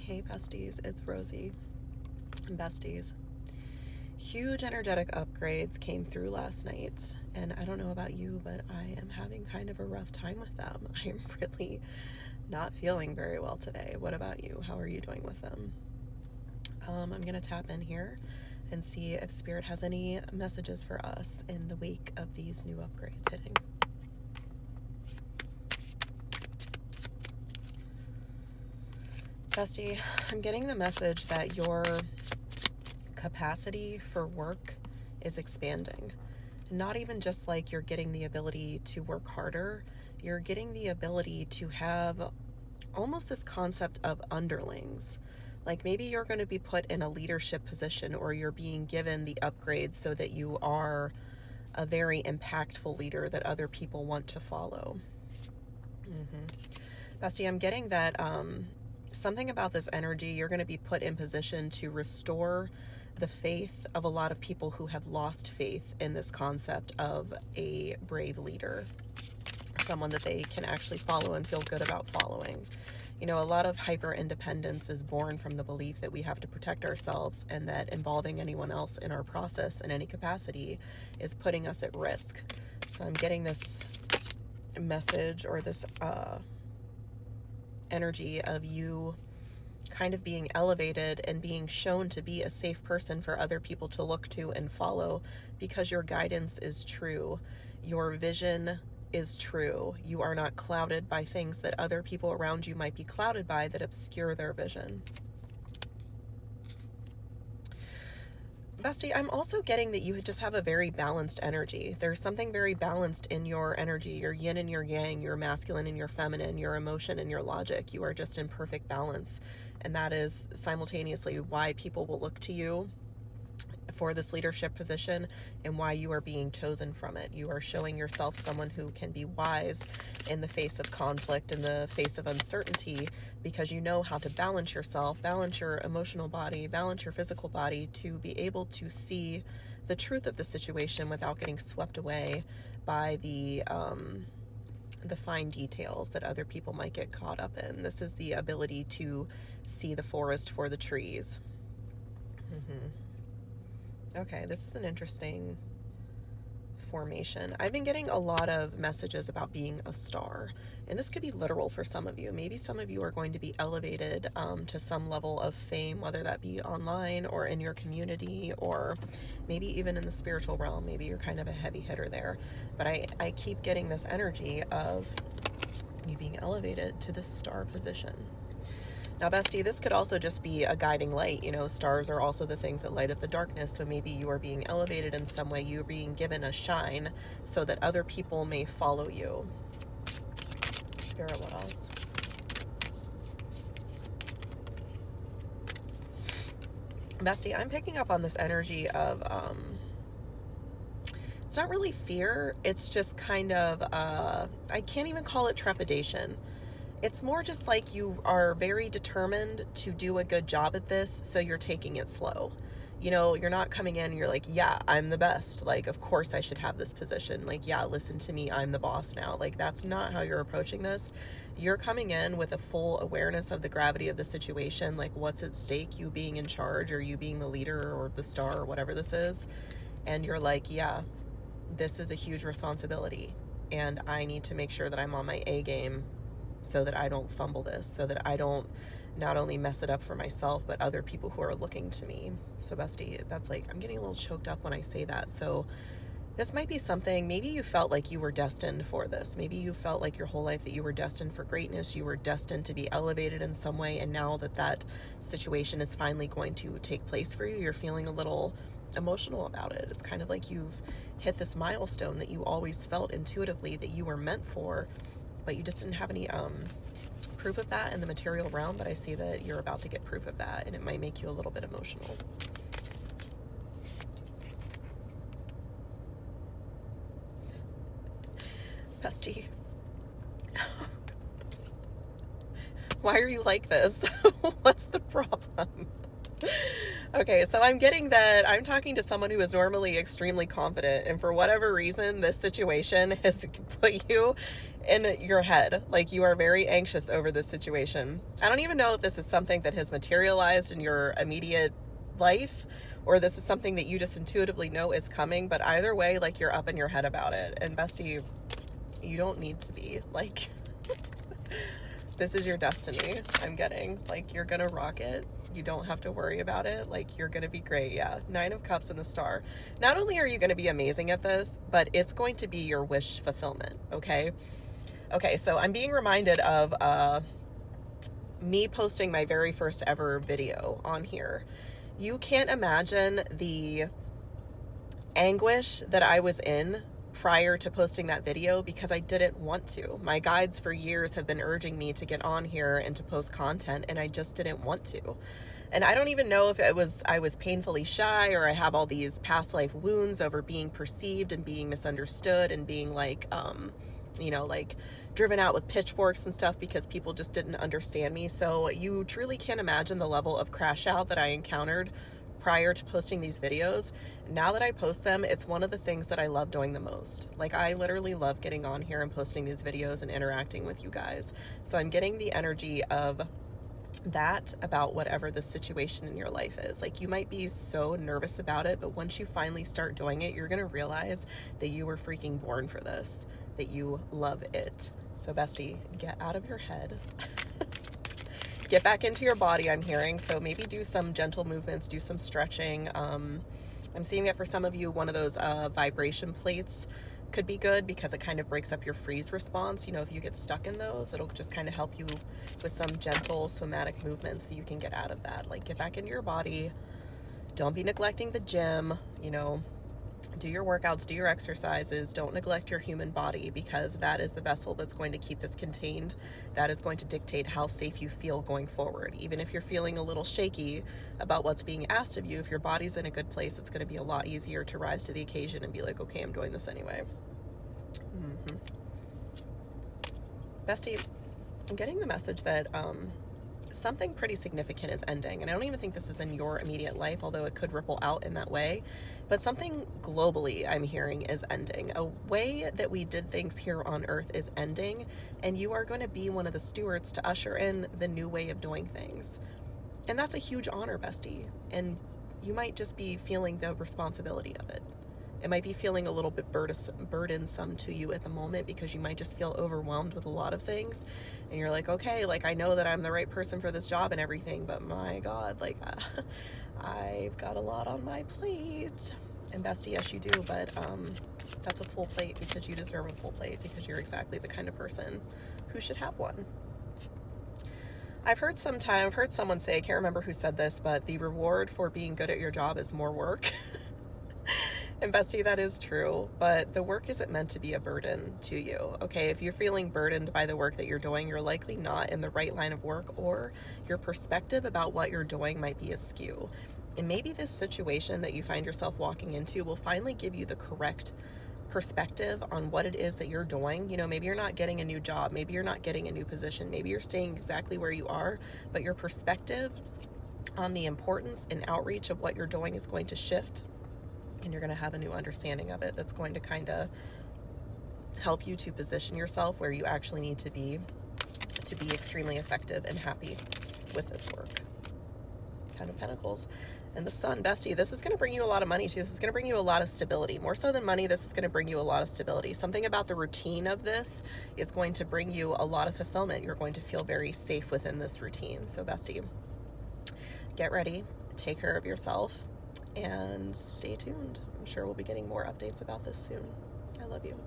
Hey besties, it's Rosie. Besties. Huge energetic upgrades came through last night, and I don't know about you, but I am having kind of a rough time with them. I'm really not feeling very well today. What about you? How are you doing with them? I'm going to tap in here and see if Spirit has any messages for us in the wake of these new upgrades hitting. Bestie, I'm getting the message that your capacity for work is expanding. Not even just like you're getting the ability to work harder, you're getting the ability to have almost this concept of underlings. Like maybe you're going to be put in a leadership position, or you're being given the upgrades so that you are a very impactful leader that other people want to follow. Bestie, I'm getting that something about this energy, you're going to be put in position to restore the faith of a lot of people who have lost faith in this concept of a brave leader, someone that they can actually follow and feel good about following. You know, a lot of hyper independence is born from the belief that we have to protect ourselves, and that involving anyone else in our process in any capacity is putting us at risk. So I'm getting this message, or this energy of you kind of being elevated and being shown to be a safe person for other people to look to and follow, because your guidance is true, your vision is true. You are not clouded by things that other people around you might be clouded by that obscure their vision. Bestie, I'm also getting that you just have a very balanced energy. There's something very balanced in your energy, your yin and your yang, your masculine and your feminine, your emotion and your logic. You are just in perfect balance. And that is simultaneously why people will look to you for this leadership position, and why you are being chosen from it. You are showing yourself someone who can be wise in the face of conflict, in the face of uncertainty, because you know how to balance yourself, balance your emotional body, balance your physical body, to be able to see the truth of the situation without getting swept away by the fine details that other people might get caught up in. This is the ability to see the forest for the trees. Okay, this is an interesting formation. I've been getting a lot of messages about being a star, and this could be literal for some of you. Maybe some of you are going to be elevated to some level of fame, whether that be online or in your community, or maybe even in the spiritual realm. Maybe you're kind of a heavy hitter there, but I keep getting this energy of you being elevated to this star position. Now, bestie, this could also just be a guiding light. You know, stars are also the things that light up the darkness. So maybe you are being elevated in some way. You're being given a shine so that other people may follow you. Spirit, what else? Bestie, I'm picking up on this energy of, it's not really fear. It's just kind of, I can't even call it trepidation. It's more just like you are very determined to do a good job at this, so you're taking it slow. You know, you're not coming in and you're like, yeah, I'm the best. Like, of course I should have this position. Like, yeah, listen to me, I'm the boss now. Like, that's not how you're approaching this. You're coming in with a full awareness of the gravity of the situation, like what's at stake, you being in charge, or you being the leader or the star or whatever this is. And you're like, yeah, this is a huge responsibility, and I need to make sure that I'm on my A game so that I don't fumble this, so that I don't not only mess it up for myself, but other people who are looking to me. So bestie, that's like, I'm getting a little choked up when I say that. So this might be something, maybe you felt like you were destined for this. Maybe you felt like your whole life that you were destined for greatness. You were destined to be elevated in some way. And now that that situation is finally going to take place for you, you're feeling a little emotional about it. It's kind of like you've hit this milestone that you always felt intuitively that you were meant for, but you just didn't have any proof of that in the material realm. But I see that you're about to get proof of that, and it might make you a little bit emotional. Bestie, why are you like this? What's the problem? Okay, so I'm getting that I'm talking to someone who is normally extremely confident, and for whatever reason, this situation has put you in your head. Like, you are very anxious over this situation. I don't even know if this is something that has materialized in your immediate life, or this is something that you just intuitively know is coming, but either way, like, you're up in your head about it. And bestie, you don't need to be. Like, this is your destiny. I'm getting, like, you're gonna rock it. You don't have to worry about it. Like, you're gonna be great. Yeah, 9 of Cups and the Star. Not only are you gonna be amazing at this, but it's going to be your wish fulfillment. Okay, so I'm being reminded of me posting my very first ever video on here. You can't imagine the anguish that I was in prior to posting that video because I didn't want to. My guides for years have been urging me to get on here and to post content, and I just didn't want to. And I don't even know if I was painfully shy, or I have all these past life wounds over being perceived and being misunderstood and being like, like driven out with pitchforks and stuff because people just didn't understand me. So you truly can't imagine the level of crash out that I encountered prior to posting these videos. Now that I post them, it's one of the things that I love doing the most. Like, I literally love getting on here and posting these videos and interacting with you guys. So I'm getting the energy of that about whatever the situation in your life is. Like, you might be so nervous about it, but once you finally start doing it, you're gonna realize that you were freaking born for this, that you love it. So bestie, get out of your head. Get back into your body, I'm hearing. So maybe do some gentle movements, do some stretching. I'm seeing that for some of you, one of those vibration plates could be good because it kind of breaks up your freeze response. You know, if you get stuck in those, it'll just kind of help you with some gentle somatic movements so you can get out of that. Like, get back into your body. Don't be neglecting the gym, do your workouts, do your exercises. Don't neglect your human body, because that is the vessel that's going to keep this contained. That is going to dictate how safe you feel going forward. Even if you're feeling a little shaky about what's being asked of you, if your body's in a good place, it's going to be a lot easier to rise to the occasion and be like, okay, I'm doing this anyway. Bestie, I'm getting the message that something pretty significant is ending. And I don't even think this is in your immediate life, although it could ripple out in that way. But something globally, I'm hearing, is ending. A way that we did things here on Earth is ending, and you are going to be one of the stewards to usher in the new way of doing things. And that's a huge honor, bestie. And you might just be feeling the responsibility of it. It might be feeling a little bit burdensome to you at the moment, because you might just feel overwhelmed with a lot of things. And you're like, okay, like, I know that I'm the right person for this job and everything, but my God, like, I've got a lot on my plate. And bestie, yes, you do, but that's a full plate because you deserve a full plate, because you're exactly the kind of person who should have one. I've heard someone say, I can't remember who said this, but the reward for being good at your job is more work. And bestie, that is true, but the work isn't meant to be a burden to you, okay? If you're feeling burdened by the work that you're doing, you're likely not in the right line of work, or your perspective about what you're doing might be askew. And maybe this situation that you find yourself walking into will finally give you the correct perspective on what it is that you're doing. Maybe you're not getting a new job, maybe you're not getting a new position, maybe you're staying exactly where you are, but your perspective on the importance and outreach of what you're doing is going to shift. And you're going to have a new understanding of it that's going to kind of help you to position yourself where you actually need to be extremely effective and happy with this work. 10 of Pentacles and the Sun. Bestie, this is going to bring you a lot of money too. This is going to bring you a lot of stability. More so than money, this is going to bring you a lot of stability. Something about the routine of this is going to bring you a lot of fulfillment. You're going to feel very safe within this routine. So bestie, get ready, take care of yourself, and stay tuned. I'm sure we'll be getting more updates about this soon. I love you.